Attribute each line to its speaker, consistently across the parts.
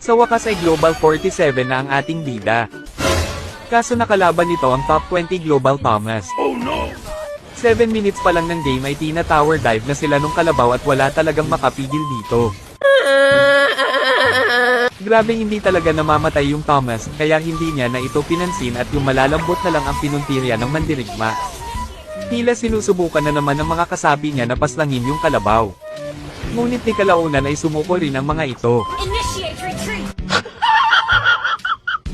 Speaker 1: Sa wakas ay Global 47 na ang ating bida. Kaso nakalaban nito ang top 20 Global Thomas. 7 minutes pa lang ng game ay tina-tower dive na sila nung kalabaw at wala talagang makapigil dito. Grabe hindi talaga namamatay yung Thomas, kaya hindi niya na ito pinansin at yung malalambot na lang ang pinuntirya ng mandirigma. Tila sinusubukan na naman ng mga kasabi niya na paslangin yung kalabaw. Ngunit ni kalaunan ay sumuko rin ang mga ito.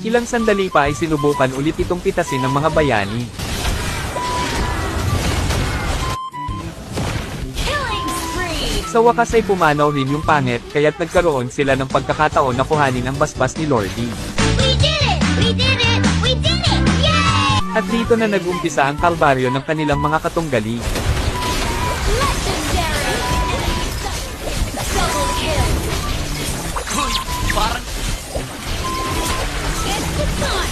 Speaker 1: Ilang sandali pa ay sinubukan ulit itong pitasin ng mga bayani. Sa wakas ay pumanaw rin yung pangit, kaya't nagkaroon sila ng pagkakataon na kuhanin ang basbas ni Lordy.
Speaker 2: We did it! We did it! We did it! Yay!
Speaker 1: At dito na nag-umpisa ang kalbaryo ng kanilang mga katunggali.
Speaker 2: Legendary! Double kill!
Speaker 3: Parang
Speaker 2: It's the time!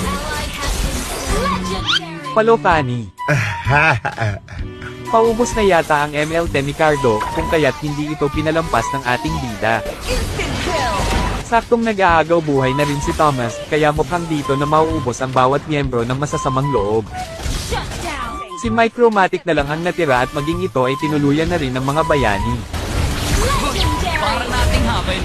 Speaker 2: Ally has been legendary!
Speaker 1: Palokani. Paubos na yata ang ML10 ni Cardo, kung kaya't hindi ito pinalampas ng ating bida.
Speaker 2: Instant kill!
Speaker 1: Saktong nag-aagaw buhay na rin si Thomas, kaya mukhang dito na mauubos ang bawat miyembro ng masasamang loob.
Speaker 2: Shut down!
Speaker 1: Si Micromatic na lang ang natira at maging ito ay tinuluyan na rin ng mga bayani.
Speaker 3: parang
Speaker 2: Legendary!
Speaker 3: nating habel.